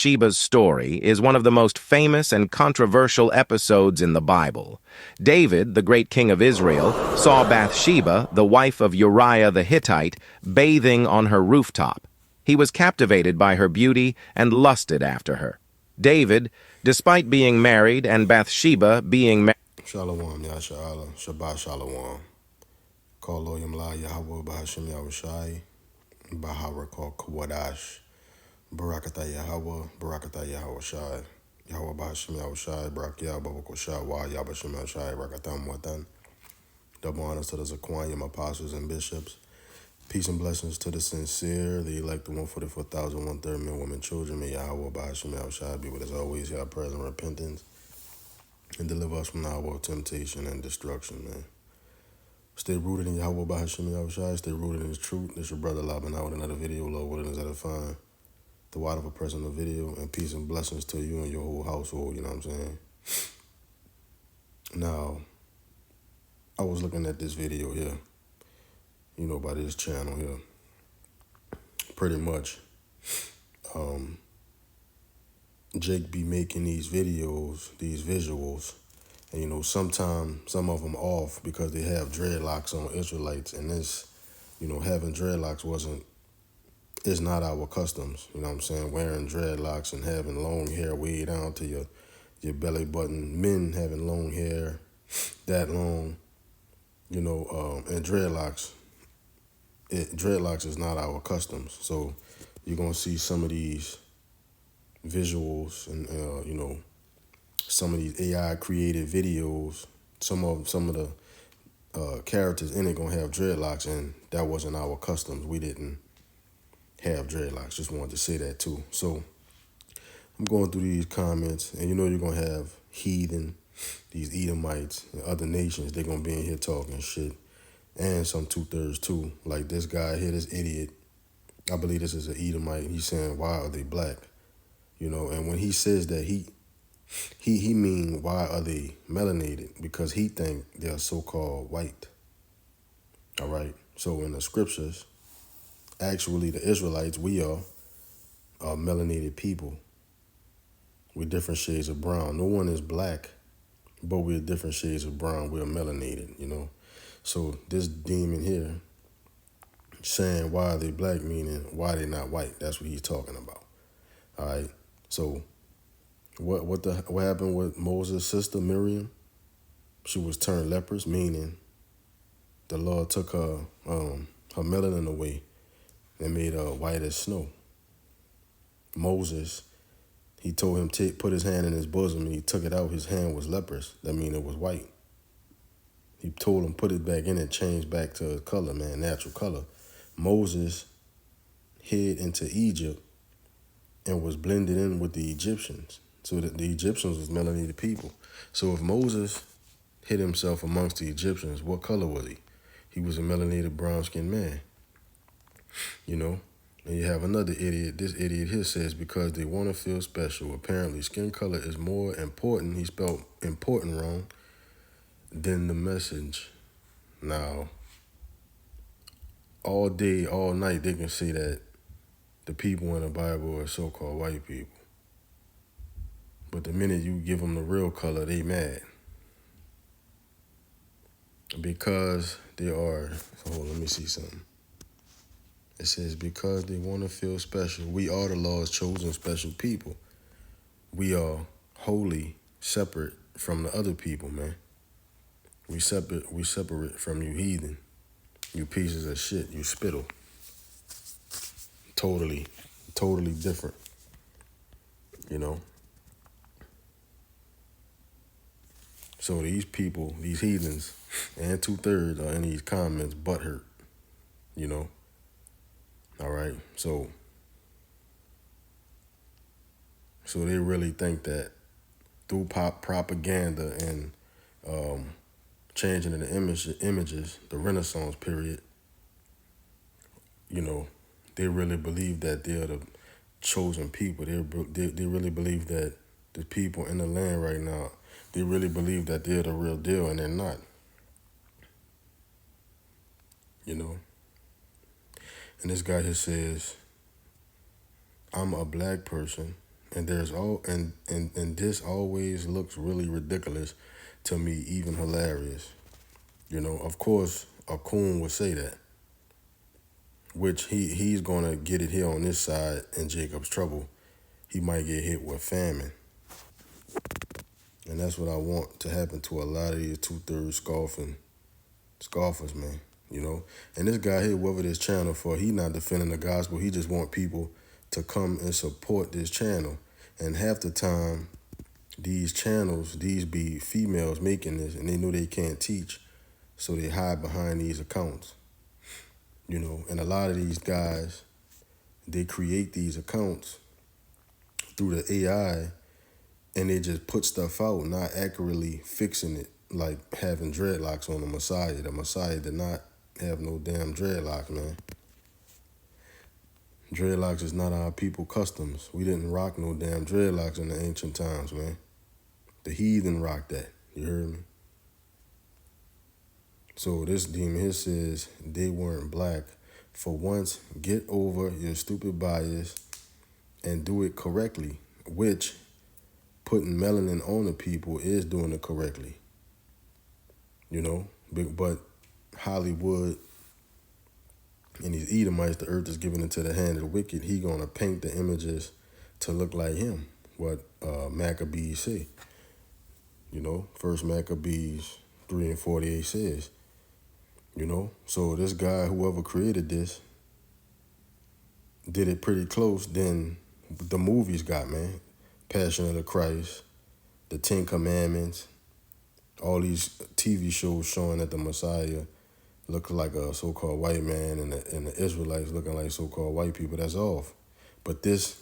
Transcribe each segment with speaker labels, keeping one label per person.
Speaker 1: Bathsheba's story is one of the most famous and controversial episodes in the Bible. David, the great king of Israel, saw Bathsheba, the wife of Uriah the Hittite, bathing on her rooftop. He was captivated by her beauty and lusted after her. David, despite being married and Bathsheba being married,
Speaker 2: Shalom, Yasha'Allah, Shabbat Shalom. Call Loyam La Yahweh Bahashim Yahushai, Baharakal Kawadash, Barakata Yahweh, Barakata Yahushai, Yahweh Bahashim Yahushai, Barakia Babakosha, Wa Yabashim Yahushai, Rakatam Watan. Double honors to the Zaquanium apostles and bishops. Peace and blessings to the sincere, the elect, the 144,000, 1/3 men, women, children. May Yahweh Bahashim Yahushai be with us always, Yah present repentance, and deliver us from the hour of temptation and destruction, man. Stay rooted in Yahweh Bahashim Yahushai. Stay rooted in His truth. This your brother lobbing out with another video. Lord, what it is edifying. The wide of a person in the video. And peace and blessings to you and your whole household. You know what I'm saying? Now, I was looking at this video here. You know, by this channel here. Pretty much. Jake be making these videos, these visuals. And, you know, sometimes some of them off because they have dreadlocks on Israelites. And this, you know, having dreadlocks it's not our customs, you know what I'm saying? Wearing dreadlocks and having long hair way down to your belly button. Men having long hair that long, you know, and dreadlocks. Dreadlocks is not our customs. So you're going to see some of these visuals and, you know, some of these AI created videos. Some of the characters in it going to have dreadlocks, and that wasn't our customs. We didn't have dreadlocks. Just wanted to say that too. So I'm going through these comments, and you know you're going to have heathen, these Edomites, and other nations. They're going to be in here talking shit, and some 2/3 too. Like this guy here, this idiot, I believe this is an Edomite. He's saying, why are they black? You know, and when he says that, he mean, why are they melanated? Because he think they're so-called white. All right? So in the scriptures, actually the Israelites, we are melanated people. We're different shades of brown. No one is black, but we're different shades of brown. We're melanated, you know. So this demon here saying why are they black, meaning why they not white. That's what he's talking about. All right. So what happened with Moses' sister Miriam? She was turned leprous, meaning the Lord took her melanin away and made her white as snow. Moses, he told him to put his hand in his bosom, and he took it out. His hand was leprous. That means it was white. He told him put it back in and change back to his color, man, natural color. Moses hid into Egypt and was blended in with the Egyptians. So that the Egyptians was melanated people. So if Moses hid himself amongst the Egyptians, what color was he? He was a melanated brown-skinned man, you know? And you have another idiot. This idiot here says because they want to feel special. Apparently, skin color is more important. He spelled important wrong than the message. Now, all day, all night, they can say that the people in the Bible are so-called white people. But the minute you give them the real color, they mad. Because they are, hold on, let me see something. It says, because they want to feel special. We are the Lord's chosen special people. We are holy, separate from the other people, man. We separate from you heathen. You pieces of shit. You spittle. Totally different. You know? So these people, these heathens, and 2/3 are in these comments butthurt. You know? All right? So they really think that through propaganda and changing in the images, the Renaissance period, you know, they really believe that they're the chosen people. They really believe that the people in the land right now, they really believe that they're the real deal, and they're not. You know? And this guy here says, I'm a black person, And there's all and this always looks really ridiculous to me, even hilarious. Of course, a coon would say that, which he's gonna get it here on this side in Jacob's trouble. He might get hit with famine. And that's what I want to happen to a lot of these two-thirds scoffers, man. And this guy here, whoever this channel for, he not defending the gospel. He just want people to come and support this channel. And half the time, these channels, these be females making this, and they know they can't teach, so they hide behind these accounts. And a lot of these guys, they create these accounts through the AI, and they just put stuff out, not accurately fixing it, like having dreadlocks on the Messiah. The Messiah did not have no damn dreadlocks, man. Dreadlocks is not our people customs. We didn't rock no damn dreadlocks in the ancient times, man. The heathen rocked that. You heard me? So this demon here says they weren't black. For once, get over your stupid bias and do it correctly, which putting melanin on the people is doing it correctly. But Hollywood and these Edomites, the earth is given into the hand of the wicked. He gonna paint the images to look like him. What Maccabees say. First Maccabees 3:48 says. So this guy, whoever created this, did it pretty close than the movies got, man. Passion of the Christ, the Ten Commandments, all these TV shows showing that the Messiah looked like a so-called white man, and the Israelites looking like so-called white people. That's off. But this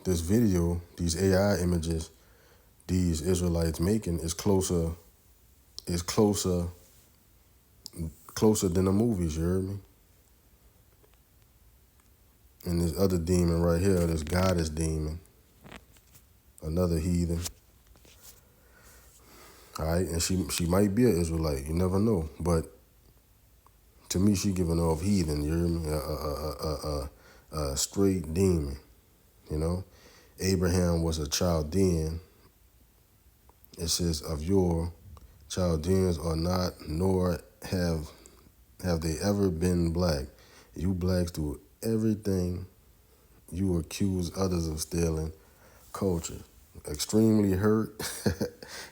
Speaker 2: video, these AI images, these Israelites making is closer than the movies. You heard me? And this other demon right here, this goddess demon, another heathen. All right, and she might be an Israelite. You never know, but to me, she giving off heathen. You hear me? A straight demon. Abraham was a Chaldean. It says of your Chaldeans are not, nor have they ever been black. You blacks do everything you accuse others of stealing. Culture. Extremely hurt,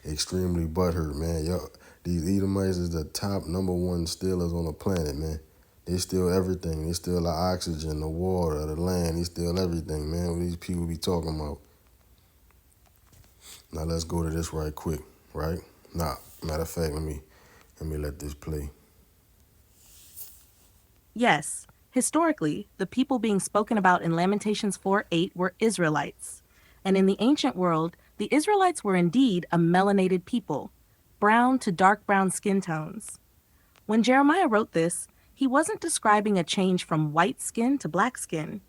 Speaker 2: extremely butthurt, man. Y'all, these Edomites is the top #1 stealers on the planet, man. They steal everything. They steal the oxygen, the water, the land. They steal everything, man. What these people be talking about. Now let's go to this right quick, right? Matter of fact, let me let this play.
Speaker 3: Yes, historically, the people being spoken about in Lamentations 4:8 were Israelites. And in the ancient world, the Israelites were indeed a melanated people, brown to dark brown skin tones. When Jeremiah wrote this, he wasn't describing a change from white skin to black skin.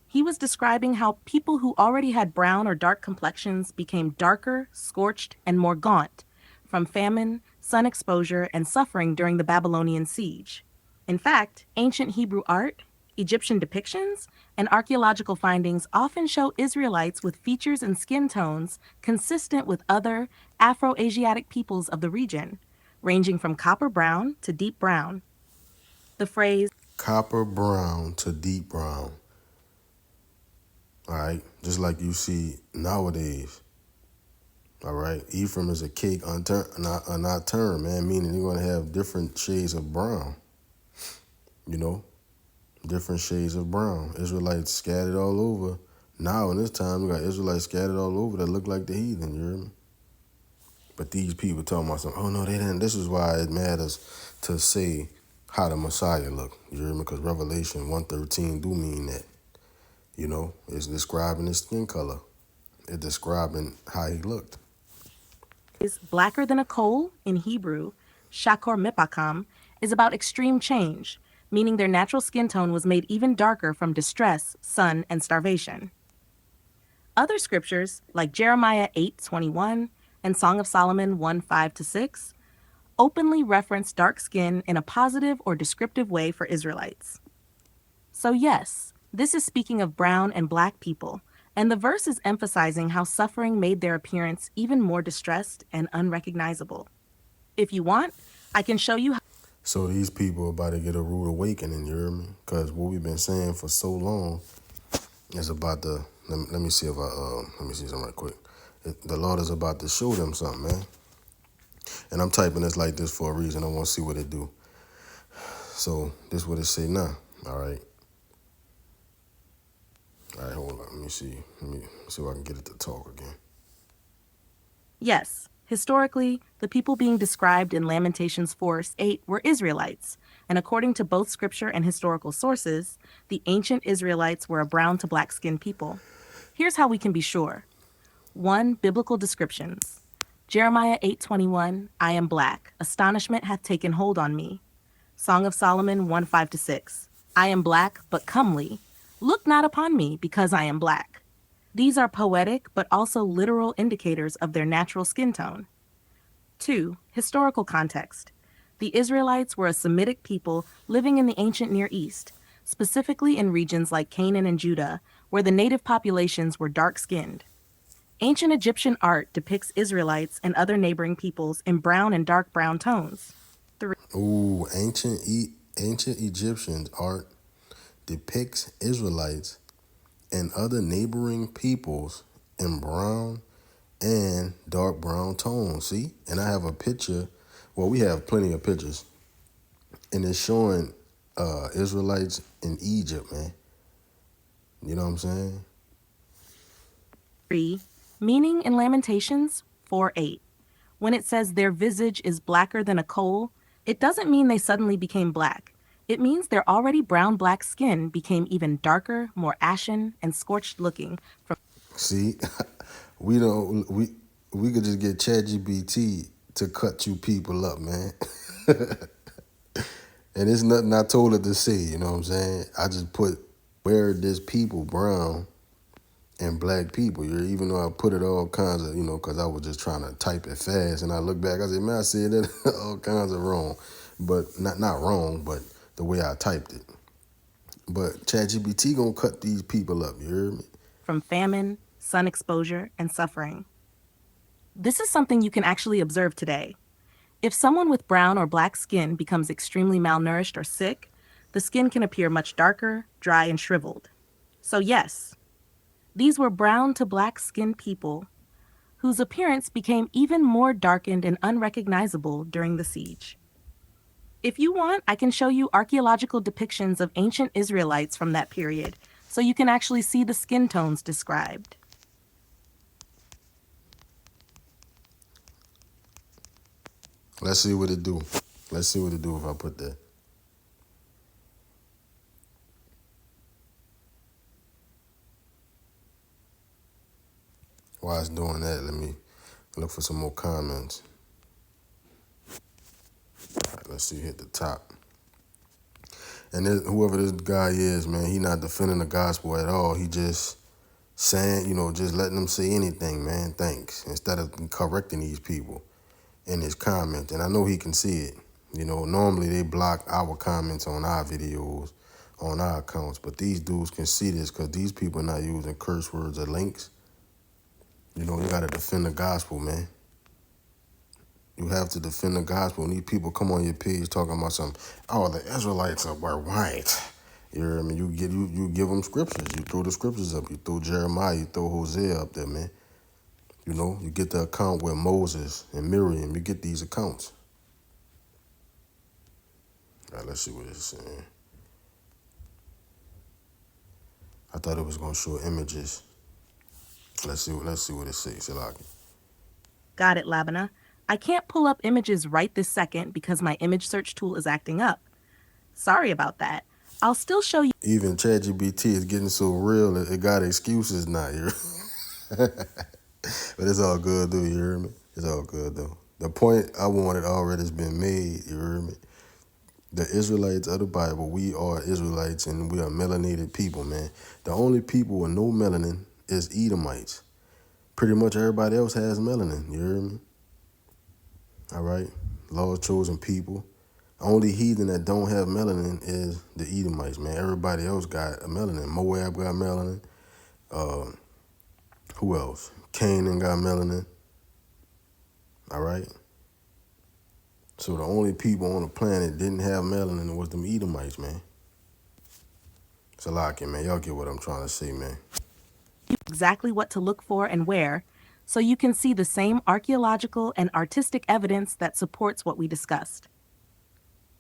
Speaker 3: He was describing how people who already had brown or dark complexions became darker, scorched, and more gaunt from famine, sun exposure, and suffering during the Babylonian siege. In fact, ancient Hebrew art, Egyptian depictions, and archaeological findings often show Israelites with features and skin tones consistent with other Afro-Asiatic peoples of the region, ranging from copper brown to deep brown. The phrase,
Speaker 2: copper brown to deep brown. All right, just like you see nowadays. All right, Ephraim is a cake not turned, man, meaning you're going to have different shades of brown. Different shades of brown. Israelites scattered all over. Now, in this time, we got Israelites scattered all over that look like the heathen, you hear me? But these people talking about something, oh no, they didn't. This is why it matters to say how the Messiah looked, you hear me? Because Revelation 1:13 do mean that. It's describing his skin color. It's describing how he looked.
Speaker 3: is blacker than a coal in Hebrew, shakor mipakam, is about extreme change, meaning their natural skin tone was made even darker from distress, sun, and starvation. Other scriptures, like Jeremiah 8:21 and Song of Solomon 1:5-6, openly reference dark skin in a positive or descriptive way for Israelites. So yes, This is speaking of brown and black people, and the verse is emphasizing how suffering made their appearance even more distressed and unrecognizable. If you want, I can show you how.
Speaker 2: So these people are about to get a rude awakening, you hear me? Because what we've been saying for so long is about the, let me see if let me see something right quick. The Lord is about to show them something, man. And I'm typing this like this for a reason. I want to see what it do. So this is what it say now, all right? All right, hold on. Let me see. Let me see if I can get it to talk again.
Speaker 3: Yes, historically, the people being described in Lamentations 4:8 were Israelites, and according to both scripture and historical sources, the ancient Israelites were a brown to black skinned people. Here's how we can be sure. 1. Biblical descriptions. Jeremiah 8:21, I am black. Astonishment hath taken hold on me. Song of Solomon 1:5-6. I am black, but comely. Look not upon me, because I am black. These are poetic, but also literal indicators of their natural skin tone. 2. Historical context. The Israelites were a Semitic people living in the ancient Near East, specifically in regions like Canaan and Judah, where the native populations were dark-skinned. Ancient Egyptian art depicts Israelites and other neighboring peoples in brown and dark brown tones. 3.
Speaker 2: Ooh, ancient Egyptian art depicts Israelites and other neighboring peoples in brown and dark brown tones. See? And I have a picture. Well, we have plenty of pictures. And it's showing Israelites in Egypt, man. You know what I'm saying?
Speaker 3: 3. Meaning in Lamentations 4:8. When it says their visage is blacker than a coal, it doesn't mean they suddenly became black. It means their already brown-black skin became even darker, more ashen, and scorched looking from.
Speaker 2: See? we don't we could just get ChatGPT to cut you people up, man. And it's nothing I told it to say, you know what I'm saying? I just put where this people brown and black people. Even though I put it all kinds of, because I was just trying to type it fast, and I look back, I said, man, I said that all kinds of wrong, but not wrong, but the way I typed it. But ChatGPT gonna cut these people up. You hear me?
Speaker 3: From famine, sun exposure, and suffering. This is something you can actually observe today. If someone with brown or black skin becomes extremely malnourished or sick, the skin can appear much darker, dry, and shriveled. So, yes, these were brown to black skinned people whose appearance became even more darkened and unrecognizable during the siege. If you want, I can show you archaeological depictions of ancient Israelites from that period, so you can actually see the skin tones described.
Speaker 2: Let's see what it do. Let's see what it do if I put that. While it's doing that, let me look for some more comments. All right, let's see, hit the top. And whoever this guy is, man, he not defending the gospel at all. He just saying, just letting them say anything, man, thanks, instead of correcting these people in his comments. And I know he can see it. Normally they block our comments on our videos, on our accounts, but these dudes can see this because these people are not using curse words or links. You got to defend the gospel, man. You have to defend the gospel. And these people come on your page talking about something. Oh, the Israelites were white. You hear me? You give them scriptures. You throw the scriptures up. You throw Jeremiah. You throw Hosea up there, man. You get the account with Moses and Miriam. You get these accounts. All right, let's see what it's saying. I thought it was gonna show images. Let's see what it says. Salaki.
Speaker 3: Got it, Labana. I can't pull up images right this second because my image search tool is acting up. Sorry about that. I'll still show you.
Speaker 2: Even ChatGPT is getting so real, it got excuses now. But it's all good, though. You hear me? It's all good, though. The point I wanted already has been made. You hear me? The Israelites of the Bible, we are Israelites, and we are melanated people, man. The only people with no melanin is Edomites. Pretty much everybody else has melanin. You hear me? All right? Lord's chosen people. Only heathen that don't have melanin is the Edomites, man. Everybody else got a melanin. Moab got melanin. Who else? Canaan got melanin. All right. So the only people on the planet didn't have melanin was them Edomites, man. It's a lot, man. Y'all get what I'm trying to say, man.
Speaker 3: Exactly what to look for and where, so you can see the same archaeological and artistic evidence that supports what we discussed.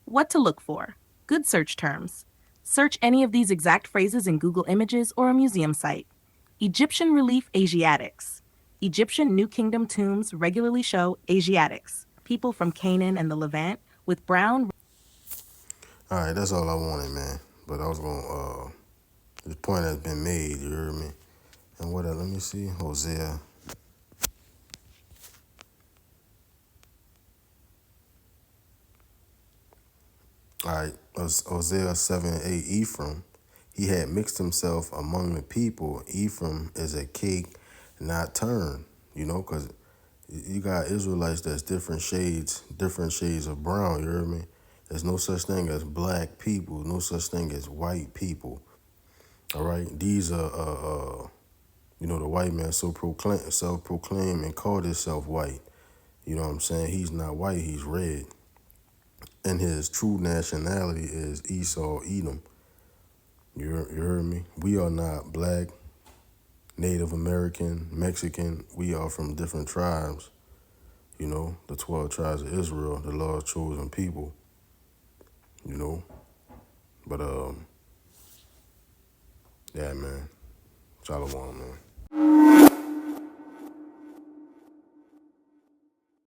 Speaker 3: What to look for. Good search terms. Search any of these exact phrases in Google Images or a museum site. Egyptian relief Asiatics. Egyptian New Kingdom tombs regularly show Asiatics, people from Canaan and the Levant, with brown.
Speaker 2: All right, that's all I wanted, man. But I was gonna this point has been made. You heard me. And what else? Let me see. Hosea. All right, Hosea 7:8. Ephraim, he had mixed himself among the people. Ephraim is a cake not turned. You know, because you got Israelites that's different shades of brown. You heard me. There's no such thing as black people. No such thing as white people. All right, these are you know, the white man self-proclaim and called himself white. You know what I'm saying? He's not white, he's red. And his true nationality is Esau, Edom. You heard me? We are not black, Native American, Mexican. We are from different tribes. You know, the 12 tribes of Israel, the Lord's chosen people. You know? But, yeah, man. Shalom, man.